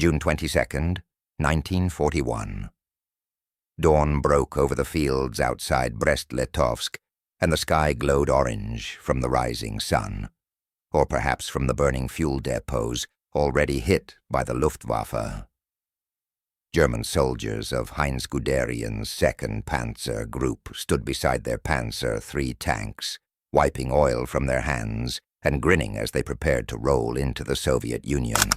June 22nd, 1941. Dawn broke over the fields outside Brest-Litovsk, and the sky glowed orange from the rising sun, or perhaps from the burning fuel depots already hit by the Luftwaffe. German soldiers of Heinz Guderian's 2nd Panzer Group stood beside their Panzer III tanks, wiping oil from their hands and grinning as they prepared to roll into the Soviet Union.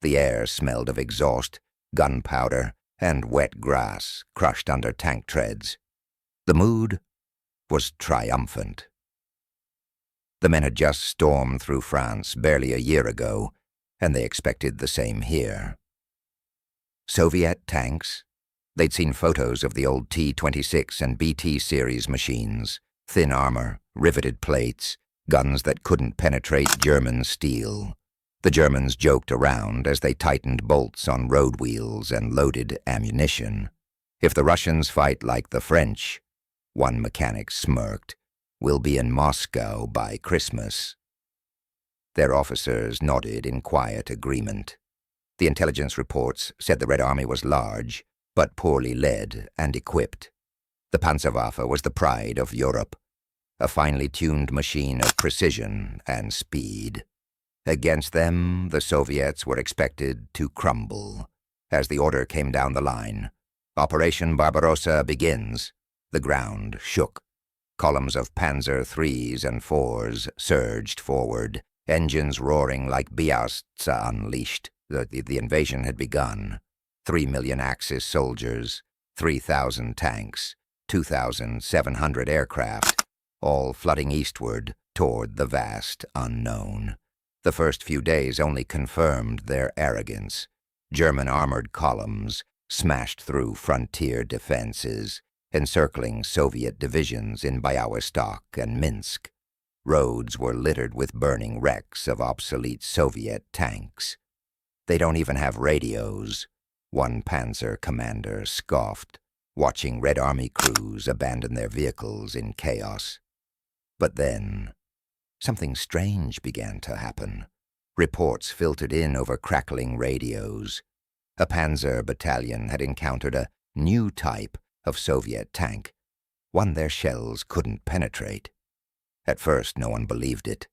The air smelled of exhaust, gunpowder, and wet grass crushed under tank treads. The mood was triumphant. The men had just stormed through France barely a year ago, and they expected the same here. Soviet tanks? They'd seen photos of the old T-26 and BT series machines, thin armor, riveted plates, guns that couldn't penetrate German steel. The Germans joked around as they tightened bolts on road wheels and loaded ammunition. If the Russians fight like the French, one mechanic smirked, we'll be in Moscow by Christmas. Their officers nodded in quiet agreement. The intelligence reports said the Red Army was large, but poorly led and equipped. The Panzerwaffe was the pride of Europe, a finely tuned machine of precision and speed. Against them, the Soviets were expected to crumble. As the order came down the line, Operation Barbarossa begins. The ground shook. Columns of Panzer IIIs and IVs surged forward, engines roaring like Biasts unleashed. The invasion had begun. 3 million Axis soldiers, 3,000 tanks, 2,700 aircraft, all flooding eastward toward the vast unknown. The first few days only confirmed their arrogance. German armored columns smashed through frontier defenses, encircling Soviet divisions in Białystok and Minsk. Roads were littered with burning wrecks of obsolete Soviet tanks. They don't even have radios, one panzer commander scoffed, watching Red Army crews abandon their vehicles in chaos. But then, something strange began to happen. Reports filtered in over crackling radios. A panzer battalion had encountered a new type of Soviet tank, one their shells couldn't penetrate. At first, no one believed it.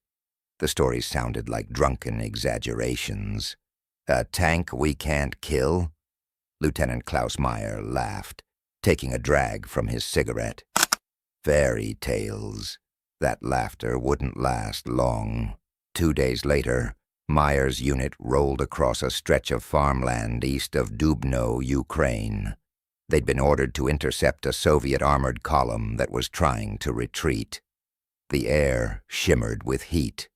The stories sounded like drunken exaggerations. A tank we can't kill? Lieutenant Klaus Meyer laughed, taking a drag from his cigarette. Fairy tales. That laughter wouldn't last long. 2 days later, Meyer's unit rolled across a stretch of farmland east of Dubno, Ukraine. They'd been ordered to intercept a Soviet armored column that was trying to retreat. The air shimmered with heat.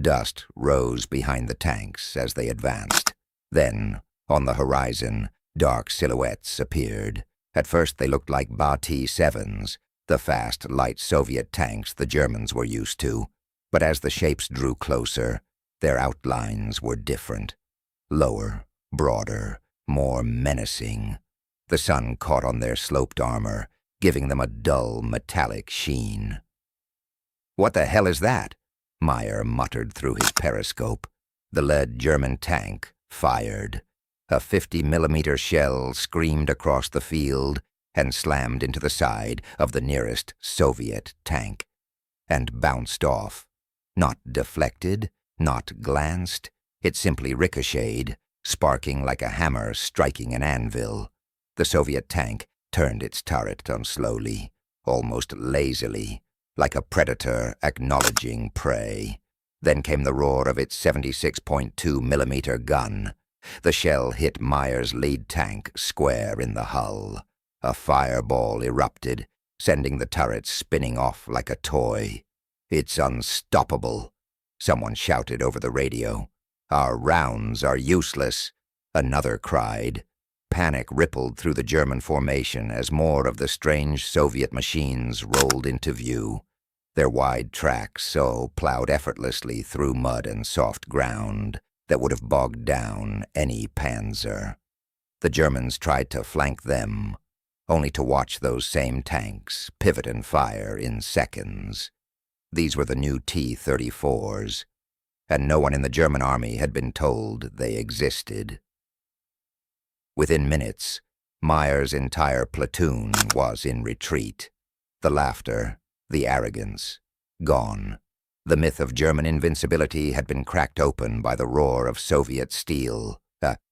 Dust rose behind the tanks as they advanced. Then, on the horizon, dark silhouettes appeared. At first they looked like T-7s, the fast, light Soviet tanks the Germans were used to. But as the shapes drew closer, their outlines were different. Lower, broader, more menacing. The sun caught on their sloped armor, giving them a dull, metallic sheen. "What the hell is that?" Meyer muttered through his periscope. The lead German tank fired. A 50-millimeter shell screamed across the field and slammed into the side of the nearest Soviet tank, and bounced off. Not deflected, not glanced. It simply ricocheted, sparking like a hammer striking an anvil. The Soviet tank turned its turret on slowly, almost lazily, like a predator acknowledging prey. Then came the roar of its 76.2-millimeter gun. The shell hit Meyer's lead tank square in the hull. A fireball erupted, sending the turret spinning off like a toy. "It's unstoppable," someone shouted over the radio. "Our rounds are useless," another cried. Panic rippled through the German formation as more of the strange Soviet machines rolled into view. Their wide tracks so plowed effortlessly through mud and soft ground that would have bogged down any panzer. The Germans tried to flank them, only to watch those same tanks pivot and fire in seconds. These were the new T-34s, and no one in the German army had been told they existed. Within minutes, Meyer's entire platoon was in retreat. The laughter, the arrogance, gone. The myth of German invincibility had been cracked open by the roar of Soviet steel,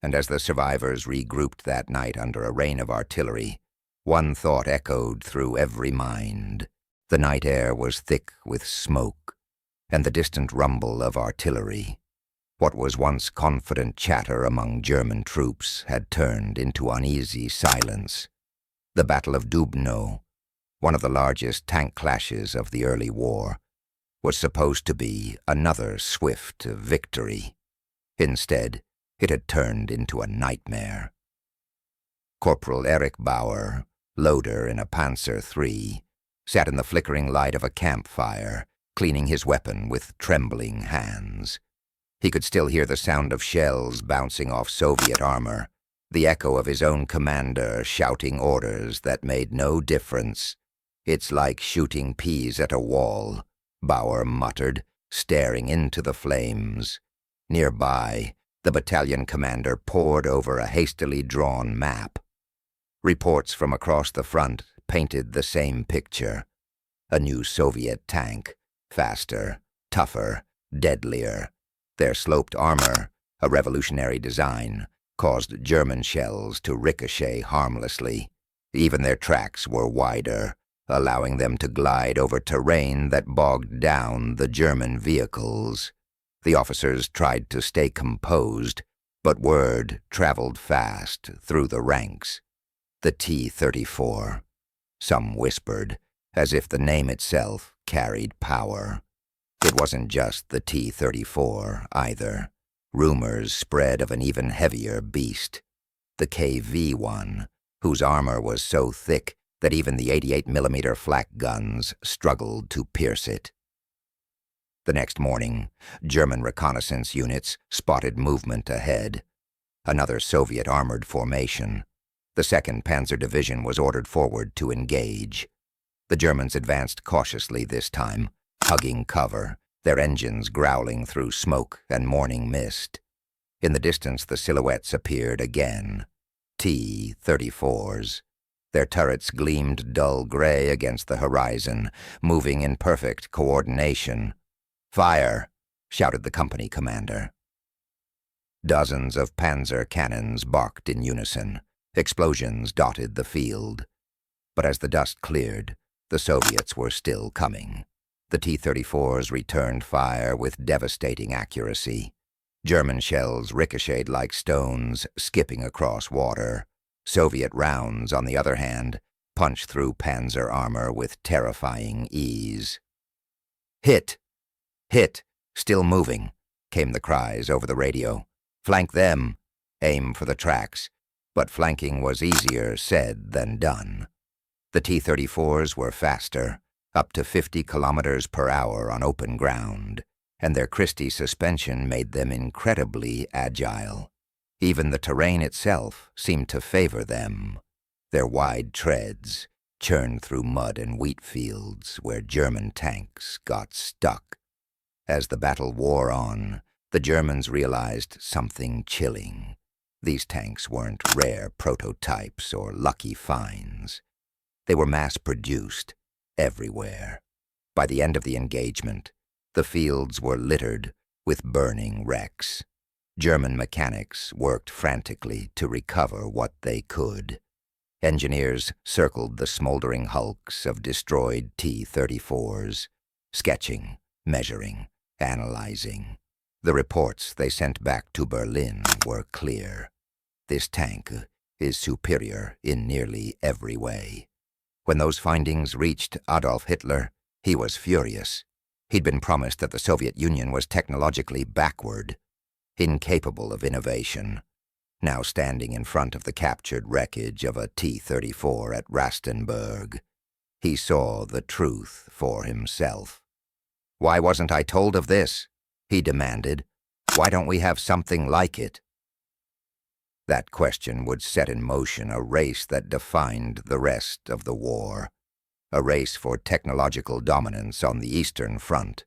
and as the survivors regrouped that night under a rain of artillery, one thought echoed through every mind. The night air was thick with smoke, and the distant rumble of artillery. What was once confident chatter among German troops had turned into uneasy silence. The Battle of Dubno, one of the largest tank clashes of the early war, was supposed to be another swift victory. Instead, it had turned into a nightmare. Corporal Erich Bauer, loader in a Panzer III, sat in the flickering light of a campfire, cleaning his weapon with trembling hands. He could still hear the sound of shells bouncing off Soviet armor, the echo of his own commander shouting orders that made no difference. "It's like shooting peas at a wall," Bauer muttered, staring into the flames. Nearby, the battalion commander pored over a hastily drawn map. Reports from across the front painted the same picture. A new Soviet tank, faster, tougher, deadlier. Their sloped armor, a revolutionary design, caused German shells to ricochet harmlessly. Even their tracks were wider, allowing them to glide over terrain that bogged down the German vehicles. The officers tried to stay composed, but word traveled fast through the ranks. The T-34. Some whispered, as if the name itself carried power. It wasn't just the T-34, either. Rumors spread of an even heavier beast, the KV-1, whose armor was so thick that even the 88mm flak guns struggled to pierce it. The next morning, German reconnaissance units spotted movement ahead. Another Soviet armored formation. The 2nd Panzer Division was ordered forward to engage. The Germans advanced cautiously this time, hugging cover, their engines growling through smoke and morning mist. In the distance, the silhouettes appeared again. T-34s. Their turrets gleamed dull gray against the horizon, moving in perfect coordination. "Fire!" shouted the company commander. Dozens of panzer cannons barked in unison. Explosions dotted the field. But as the dust cleared, the Soviets were still coming. The T-34s returned fire with devastating accuracy. German shells ricocheted like stones, skipping across water. Soviet rounds, on the other hand, punched through panzer armor with terrifying ease. "Hit! Hit! Still moving!" came the cries over the radio. "Flank them! Aim for the tracks!" But flanking was easier said than done. The T-34s were faster, up to 50 kilometers per hour on open ground, and their Christie suspension made them incredibly agile. Even the terrain itself seemed to favor them. Their wide treads churned through mud and wheat fields where German tanks got stuck. As the battle wore on, the Germans realized something chilling. These tanks weren't rare prototypes or lucky finds. They were mass-produced everywhere. By the end of the engagement, the fields were littered with burning wrecks. German mechanics worked frantically to recover what they could. Engineers circled the smoldering hulks of destroyed T-34s, sketching, measuring, analyzing. The reports they sent back to Berlin were clear. This tank is superior in nearly every way. When those findings reached Adolf Hitler, he was furious. He'd been promised that the Soviet Union was technologically backward, incapable of innovation. Now standing in front of the captured wreckage of a T-34 at Rastenburg, he saw the truth for himself. "Why wasn't I told of this?" he demanded. "Why don't we have something like it?" That question would set in motion a race that defined the rest of the war. A race for technological dominance on the Eastern Front.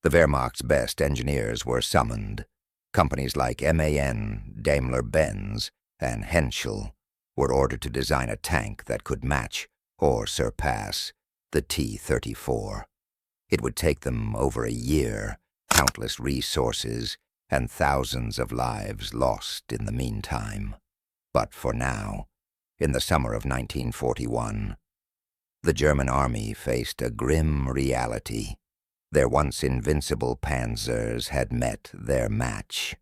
The Wehrmacht's best engineers were summoned. Companies like MAN, Daimler-Benz, and Henschel were ordered to design a tank that could match or surpass the T-34. It would take them over a year, countless resources, and thousands of lives lost in the meantime. But for now, in the summer of 1941, the German army faced a grim reality. Their once invincible panzers had met their match,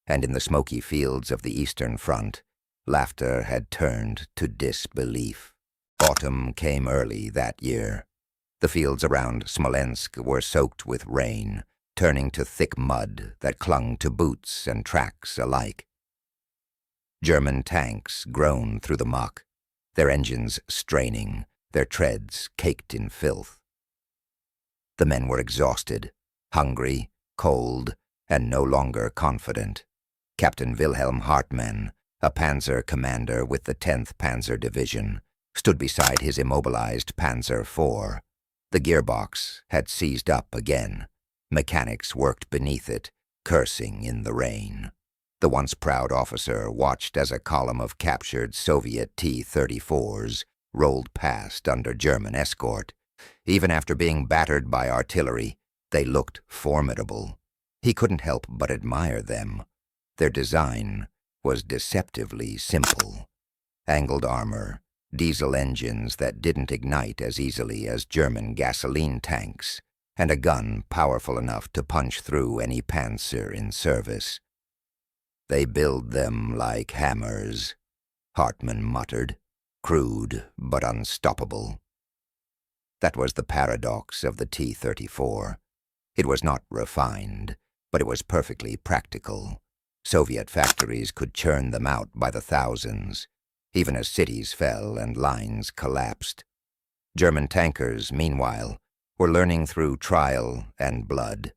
and in the smoky fields of the Eastern Front, laughter had turned to disbelief. Autumn came early that year. The fields around Smolensk were soaked with rain, turning to thick mud that clung to boots and tracks alike. German tanks groaned through the muck, their engines straining, their treads caked in filth. The men were exhausted, hungry, cold, and no longer confident. Captain Wilhelm Hartmann, a panzer commander with the 10th Panzer Division, stood beside his immobilized Panzer IV. The gearbox had seized up again. Mechanics worked beneath it, cursing in the rain. The once proud officer watched as a column of captured Soviet T-34s rolled past under German escort. Even after being battered by artillery, they looked formidable. He couldn't help but admire them. Their design was deceptively simple. Angled armor, diesel engines that didn't ignite as easily as German gasoline tanks, and a gun powerful enough to punch through any panzer in service. "They build them like hammers," Hartmann muttered, "crude but unstoppable." That was the paradox of the T-34. It was not refined, but it was perfectly practical. Soviet factories could churn them out by the thousands, even as cities fell and lines collapsed. German tankers, meanwhile, were learning through trial and blood.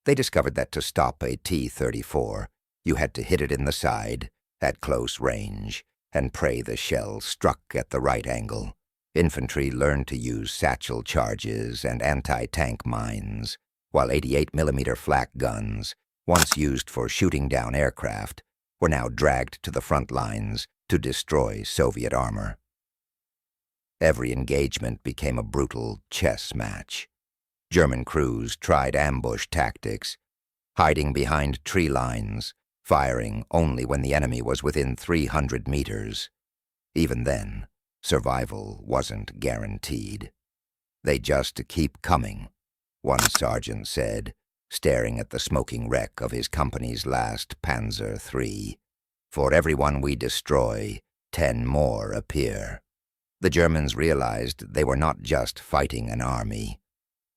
They discovered that to stop a T-34, you had to hit it in the side, at close range, and pray the shell struck at the right angle. Infantry learned to use satchel charges and anti-tank mines, while 88mm flak guns, once used for shooting down aircraft, were now dragged to the front lines to destroy Soviet armor. Every engagement became a brutal chess match. German crews tried ambush tactics, hiding behind tree lines, firing only when the enemy was within 300 meters. Even then, survival wasn't guaranteed. "They just keep coming," one sergeant said, staring at the smoking wreck of his company's last Panzer III. "For every one we destroy, 10 more appear." The Germans realized they were not just fighting an army.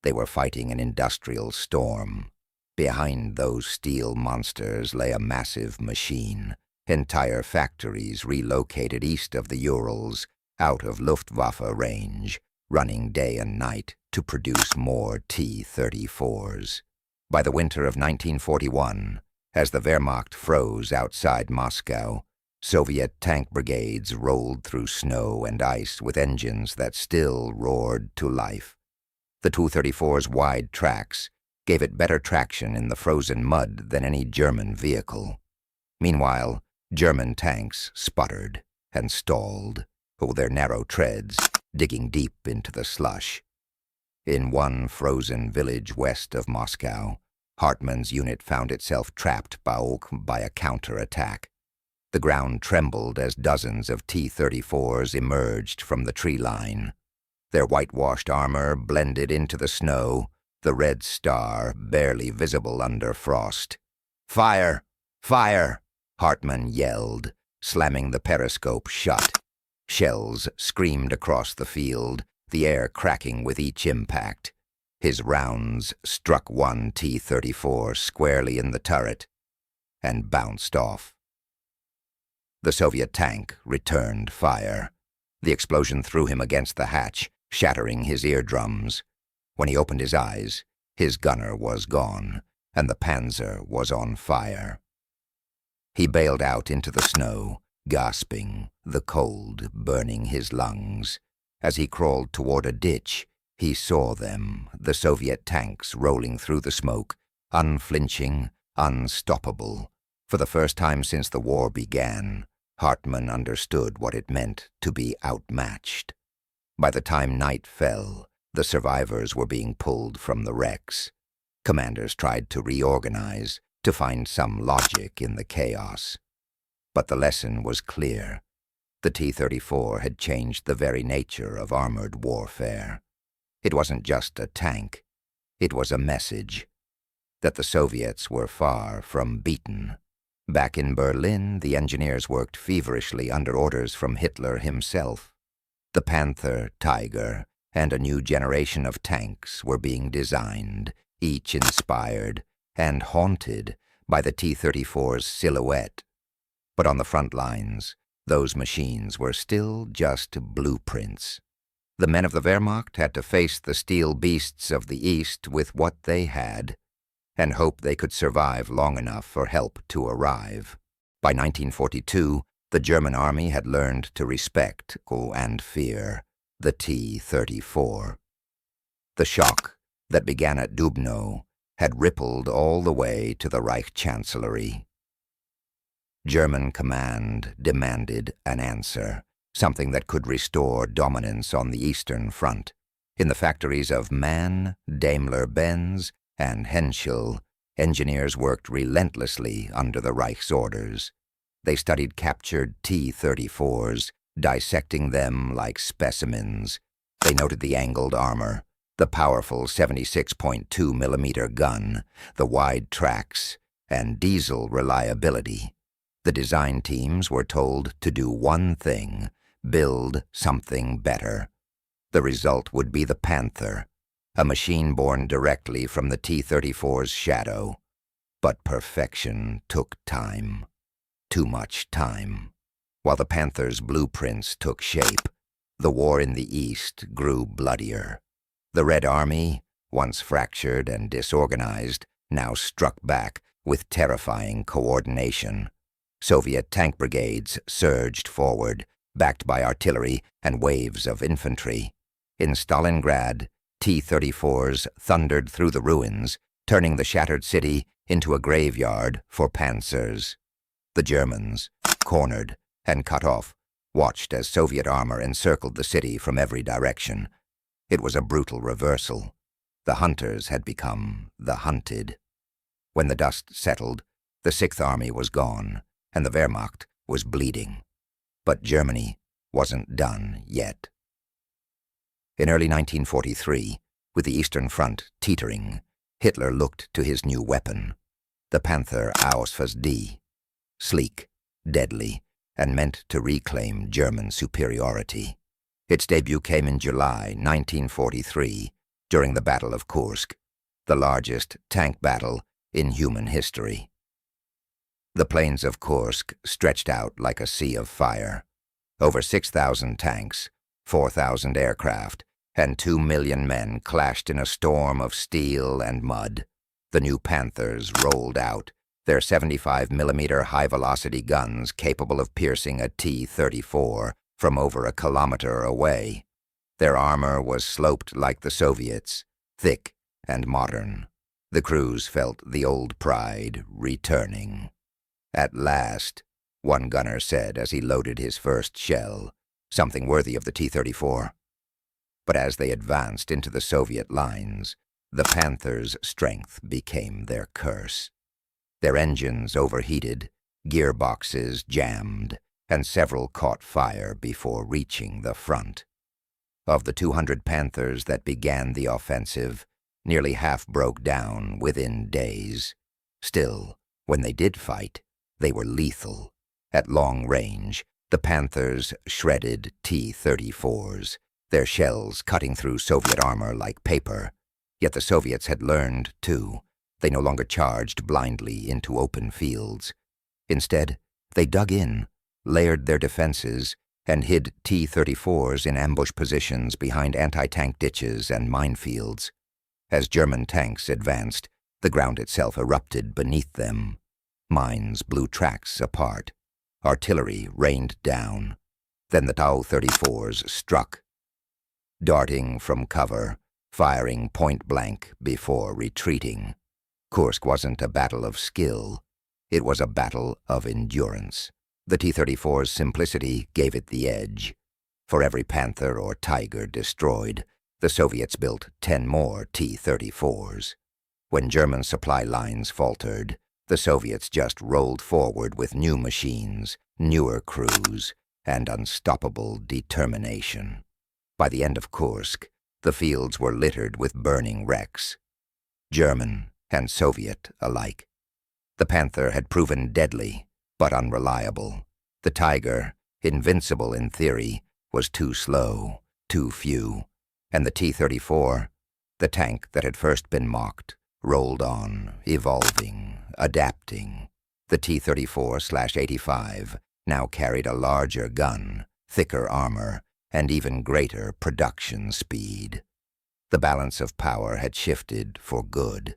They were fighting an industrial storm. Behind those steel monsters lay a massive machine. Entire factories relocated east of the Urals, out of Luftwaffe range, running day and night to produce more T-34s. By the winter of 1941, as the Wehrmacht froze outside Moscow, Soviet tank brigades rolled through snow and ice with engines that still roared to life. The Tu-34's wide tracks gave it better traction in the frozen mud than any German vehicle. Meanwhile, German tanks sputtered and stalled, their narrow treads digging deep into the slush. In one frozen village west of Moscow, Hartmann's unit found itself trapped by a counterattack. The ground trembled as dozens of T-34s emerged from the tree line. Their whitewashed armor blended into the snow, the red star barely visible under frost. "Fire! Fire!" Hartmann yelled, slamming the periscope shut. Shells screamed across the field, the air cracking with each impact. His rounds struck one T-34 squarely in the turret and bounced off. The Soviet tank returned fire. The explosion threw him against the hatch, shattering his eardrums. When he opened his eyes, his gunner was gone, and the Panzer was on fire. He bailed out into the snow, gasping, the cold burning his lungs. As he crawled toward a ditch, he saw them, the Soviet tanks rolling through the smoke, unflinching, unstoppable. For the first time since the war began, Hartmann understood what it meant to be outmatched. By the time night fell, the survivors were being pulled from the wrecks. Commanders tried to reorganize, to find some logic in the chaos. But the lesson was clear. The T-34 had changed the very nature of armored warfare. It wasn't just a tank. It was a message that the Soviets were far from beaten. Back in Berlin, the engineers worked feverishly under orders from Hitler himself. The Panther, Tiger, and a new generation of tanks were being designed, each inspired and haunted by the T-34's silhouette. But on the front lines, those machines were still just blueprints. The men of the Wehrmacht had to face the steel beasts of the East with what they had, and hope they could survive long enough for help to arrive. By 1942, the German army had learned to respect and fear the T-34. The shock that began at Dubno had rippled all the way to the Reich Chancellery. German command demanded an answer, something that could restore dominance on the Eastern Front. In the factories of MAN, Daimler-Benz, and Henschel, engineers worked relentlessly under the Reich's orders. They studied captured T-34s, dissecting them like specimens. They noted the angled armor, the powerful 76.2 millimeter gun, the wide tracks, and diesel reliability. The design teams were told to do one thing: build something better. The result would be the Panther, a machine born directly from the T-34's shadow. But perfection took time. Too much time. While the Panther's blueprints took shape, the war in the East grew bloodier. The Red Army, once fractured and disorganized, now struck back with terrifying coordination. Soviet tank brigades surged forward, backed by artillery and waves of infantry. In Stalingrad, T-34s thundered through the ruins, turning the shattered city into a graveyard for panzers. The Germans, cornered and cut off, watched as Soviet armor encircled the city from every direction. It was a brutal reversal. The hunters had become the hunted. When the dust settled, the Sixth Army was gone, and the Wehrmacht was bleeding. But Germany wasn't done yet. In early 1943, with the Eastern Front teetering, Hitler looked to his new weapon, the Panther Ausf D, sleek, deadly, and meant to reclaim German superiority. Its debut came in July 1943, during the Battle of Kursk, the largest tank battle in human history. The plains of Kursk stretched out like a sea of fire. Over 6,000 tanks, 4,000 aircraft, and 2 million men clashed in a storm of steel and mud. The new Panthers rolled out, their 75 millimeter high-velocity guns capable of piercing a T-34 from over a kilometer away. Their armor was sloped like the Soviets, thick and modern. The crews felt the old pride returning. At last, one gunner said as he loaded his first shell, something worthy of the T-34. But as they advanced into the Soviet lines, the Panthers' strength became their curse. Their engines overheated, gearboxes jammed, and several caught fire before reaching the front. Of the 200 Panthers that began the offensive, nearly half broke down within days. Still, when they did fight, they were lethal. At long range, the Panthers shredded T-34s, their shells cutting through Soviet armor like paper. Yet the Soviets had learned, too. They no longer charged blindly into open fields. Instead, they dug in, layered their defenses, and hid T-34s in ambush positions behind anti-tank ditches and minefields. As German tanks advanced, the ground itself erupted beneath them. Mines blew tracks apart. Artillery rained down. Then the T-34s struck, darting from cover, firing point-blank before retreating. Kursk wasn't a battle of skill. It was a battle of endurance. The T-34's simplicity gave it the edge. For every Panther or Tiger destroyed, the Soviets built 10 more T-34s. When German supply lines faltered, the Soviets just rolled forward with new machines, newer crews, and unstoppable determination. By the end of Kursk, the fields were littered with burning wrecks, German and Soviet alike. The Panther had proven deadly, but unreliable. The Tiger, invincible in theory, was too slow, too few. And the T-34, the tank that had first been mocked, rolled on, evolving, adapting. The T-34/85 now carried a larger gun, thicker armor, and even greater production speed. The balance of power had shifted for good.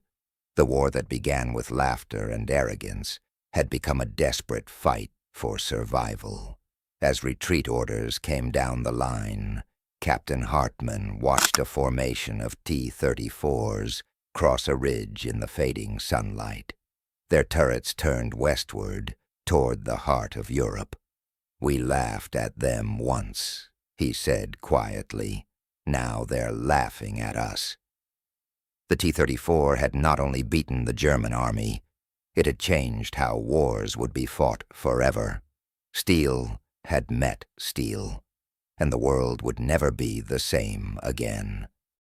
The war that began with laughter and arrogance had become a desperate fight for survival. As retreat orders came down the line, Captain Hartmann watched a formation of T-34s cross a ridge in the fading sunlight. Their turrets turned westward, toward the heart of Europe. "We laughed at them once," he said quietly. "Now they're laughing at us." The T-34 had not only beaten the German army, it had changed how wars would be fought forever. Steel had met steel, and the world would never be the same again.